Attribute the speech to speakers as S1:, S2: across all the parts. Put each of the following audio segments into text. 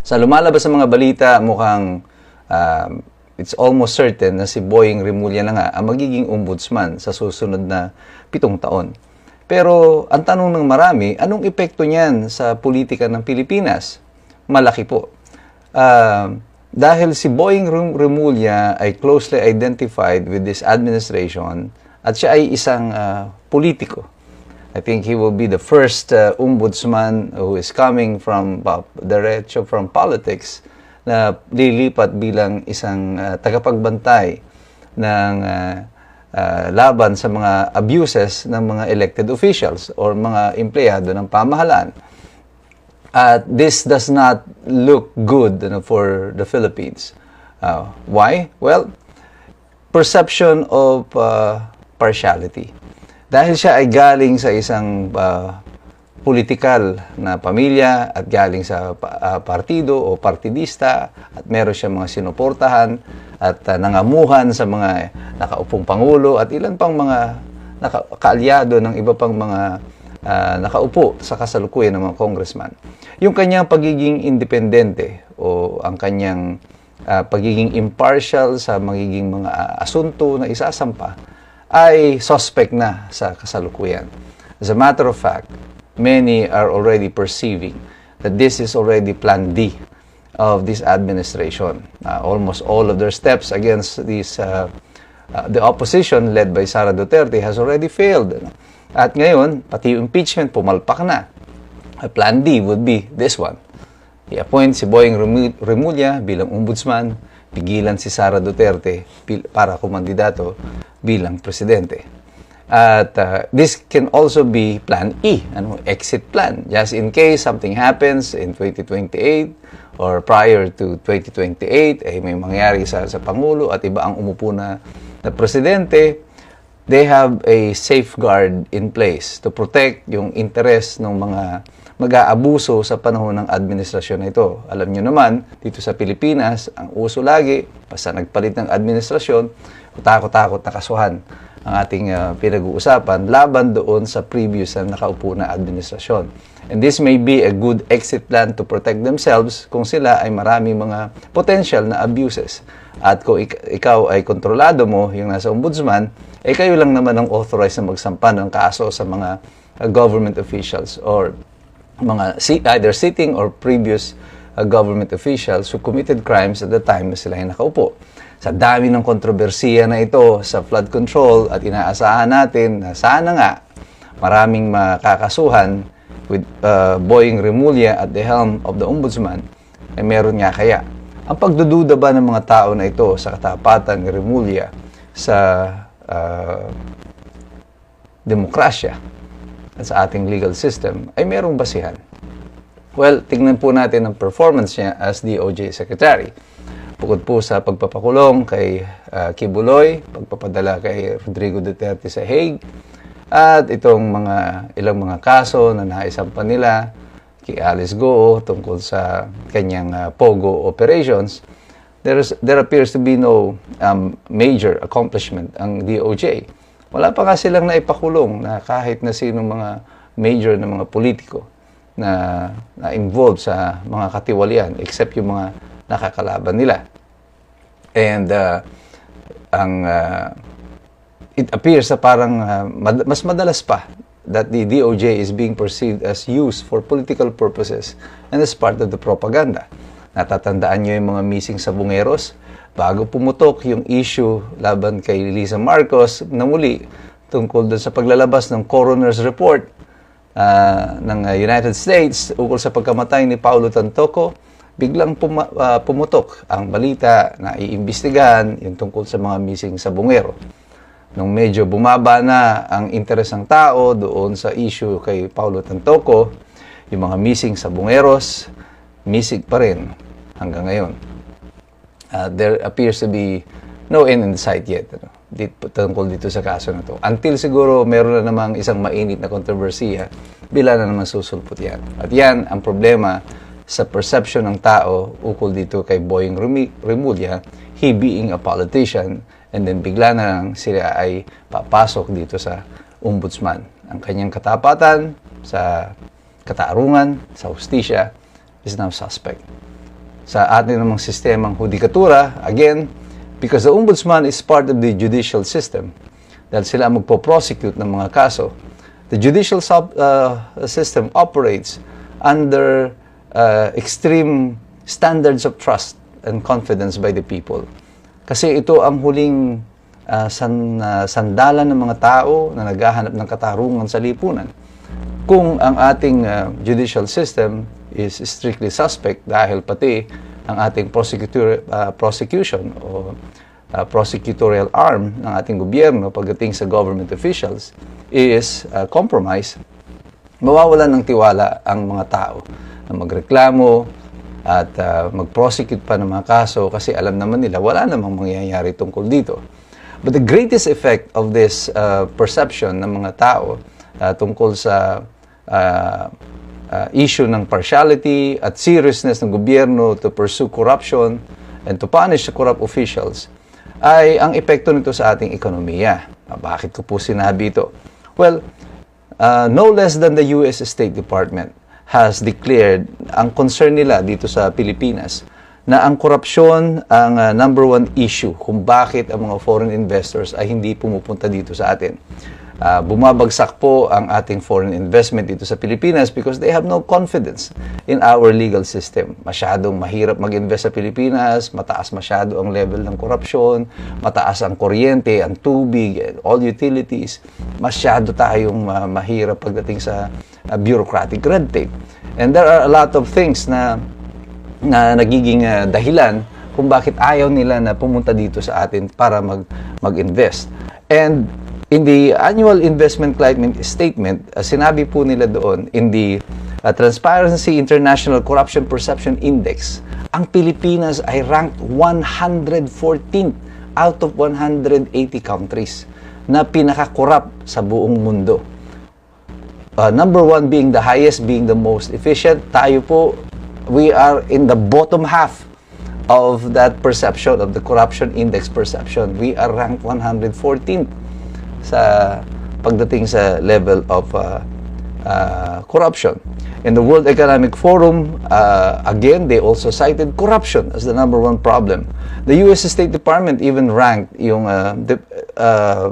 S1: Sa lumalabas sa mga balita, mukhang it's almost certain na si Boying Remulla na nga ang magiging ombudsman sa susunod na 7 taon. Pero ang tanong ng marami, anong epekto niyan sa politika ng Pilipinas? Malaki po. Dahil si Boying Remulla ay closely identified with this administration at siya ay isang politiko. I think he will be the first ombudsman who is coming from diretso from politics na lilipat bilang isang tagapagbantay ng laban sa mga abuses ng mga elected officials or mga empleyado ng pamahalaan. At this does not look good for the Philippines. Why? Well, perception of partiality. Dahil siya ay galing sa isang politikal na pamilya at galing sa partido o partidista at meron siya mga sinuportahan at nangamuhan sa mga nakaupong pangulo at ilan pang mga kaalyado ng iba pang mga nakaupo sa kasalukuyan ng mga congressman. Yung kanyang pagiging independente o ang kanyang pagiging impartial sa magiging mga asunto na isasampa ay suspect na sa kasalukuyan. As a matter of fact, many are already perceiving that this is already Plan D of this administration. Almost all of their steps against the opposition led by Sara Duterte has already failed. At ngayon, pati yung impeachment pumalpak na. Plan D would be this one. I-appoint si Boying Remulla bilang ombudsman, pigilan si Sara Duterte para kumandidato bilang presidente. At this can also be Plan E, exit plan. Just in case something happens in 2028 or prior to 2028, may mangyari sa Pangulo at iba ang umupo na presidente, they have a safeguard in place to protect yung interest ng mga mag-aabuso sa panahon ng administrasyon na ito. Alam nyo naman, dito sa Pilipinas, ang uso lagi, basta nagpalit ng administrasyon, takot-takot na kasuhan ang ating pinag-uusapan laban doon sa previous na nakaupo na administrasyon. And this may be a good exit plan to protect themselves kung sila ay marami mga potential na abuses. At kung ikaw ay kontrolado mo, yung nasa ombudsman, kayo lang naman ang authorized na magsampa ng kaso sa mga government officials or mga either sitting or previous government officials who committed crimes at the time na sila ay nakaupo. Sa dami ng kontrobersiya na ito sa flood control at inaasahan natin na sana nga maraming makakasuhan with Boying Remulla at the helm of the ombudsman, ay meron nga kaya. Ang pagdududa ba ng mga tao na ito sa katapatan ni Remulla sa demokrasya at sa ating legal system ay merong basihan? Well, tingnan po natin ang performance niya as DOJ Secretary. Bukod po sa pagpapakulong kay Kibuloy, pagpapadala kay Rodrigo Duterte sa Hague, at itong ilang mga kaso na naisampa nila kay Alice Goo tungkol sa kanyang POGO operations, there appears to be no major accomplishment ang DOJ. Wala pa nga silang naipakulong na kahit na sino mga major na mga politiko na involved sa mga katiwalian except yung mga nakakalaban nila. And it appears na parang mas madalas pa that the DOJ is being perceived as used for political purposes and as part of the propaganda. Natatandaan nyo yung mga missing sabungeros? Bago pumutok yung issue laban kay Lisa Marcos na muli tungkol doon sa paglalabas ng coroner's report ng United States ukol sa pagkamatay ni Paulo Tantoco, biglang pumutok ang balita na iimbestigahan yung tungkol sa mga missing sabungero. Nung medyo bumaba na ang interes ng tao doon sa issue kay Paulo Tantoco, yung mga missing sabungeros, missing pa rin hanggang ngayon. There appears to be no end in sight yet tungkol dito sa kaso na to. Until siguro meron na namang isang mainit na kontrobersiya, bila na naman susulpot yan. At yan ang problema sa perception ng tao ukol dito kay Boying Remulla, he being a politician, and then bigla na lang sila ay papasok dito sa ombudsman. Ang kanyang katapatan sa katarungan, sa hustisya, is now suspect. sa ating namang sistemang hudikatura, again, because the ombudsman is part of the judicial system, dahil sila ang magpo-prosecute ng mga kaso, the judicial system operates under extreme standards of trust and confidence by the people. Kasi ito ang huling sandalan ng mga tao na naghahanap ng katarungan sa lipunan. Kung ang ating judicial system is strictly suspect dahil pati ang ating prosecution o prosecutorial arm ng ating gobyerno pagdating sa government officials is compromised, mawawalan ng tiwala ang mga tao na magreklamo at mag-prosecute pa ng mga kaso kasi alam naman nila wala namang mangyayari tungkol dito. But the greatest effect of this perception ng mga tao tungkol sa issue ng partiality at seriousness ng gobyerno to pursue corruption and to punish the corrupt officials ay ang epekto nito sa ating ekonomiya. Bakit ko po sinabi ito? Well, no less than the US State Department has declared ang concern nila dito sa Pilipinas na ang korupsyon ang number one issue kung bakit ang mga foreign investors ay hindi pumupunta dito sa atin. Bumabagsak po ang ating foreign investment dito sa Pilipinas because they have no confidence in our legal system. Masyadong mahirap mag-invest sa Pilipinas, mataas masyado ang level ng korupsyon, mataas ang kuryente, ang tubig, all utilities. Masyado tayong mahirap pagdating sa bureaucratic red tape. And there are a lot of things na nagiging dahilan kung bakit ayaw nila na pumunta dito sa atin para mag-invest. And in the annual investment climate statement, sinabi po nila doon, in the Transparency International Corruption Perception Index, ang Pilipinas ay ranked 114th out of 180 countries na pinaka-corrupt sa buong mundo. Number one being the highest, being the most efficient. Tayo po, we are in the bottom half of that perception, of the corruption index perception. We are ranked 114th sa pagdating sa level of corruption. In the World Economic Forum, again, they also cited corruption as the number one problem. The US State Department even ranked yung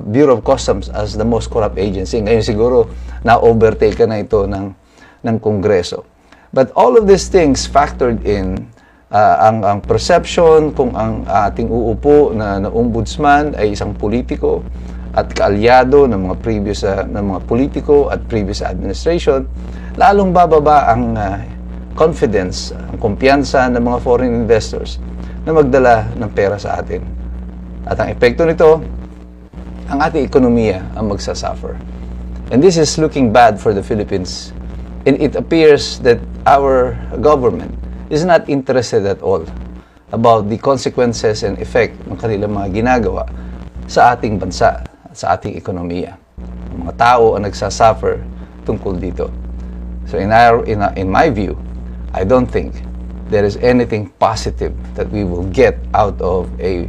S1: Bureau of Customs as the most corrupt agency. Ngayon siguro, na-overtake na ito ng Kongreso. But all of these things factored in ang perception kung ang ating uupo na ombudsman ay isang politiko at kaalyado ng mga previous ng mga politiko at previous administration, lalong bababa ang confidence, ang kumpiyansa ng mga foreign investors na magdala ng pera sa atin. At ang epekto nito, ang ating ekonomiya ang magsasuffer. And this is looking bad for the Philippines. And it appears that our government is not interested at all about the consequences and effect ng kanilang mga ginagawa sa ating bansa, sa ating ekonomiya. Ang mga tao ang nagsasuffer tungkol dito. So in my view, I don't think there is anything positive that we will get out of a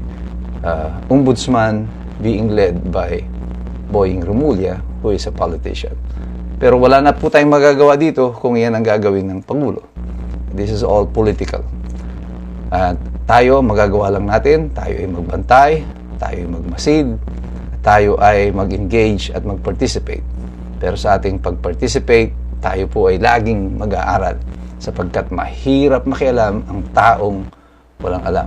S1: ombudsman being led by Boying Remulla, who is a politician. Pero wala na po tayong magagawa dito kung yan ang gagawin ng Pangulo. This is all political. At tayo, magagawa lang natin, tayo ay magbantay, tayo ay magmasid, tayo ay mag-engage at mag-participate. Pero sa ating pag-participate, tayo po ay laging mag-aaral sapagkat mahirap makialam ang taong walang alam.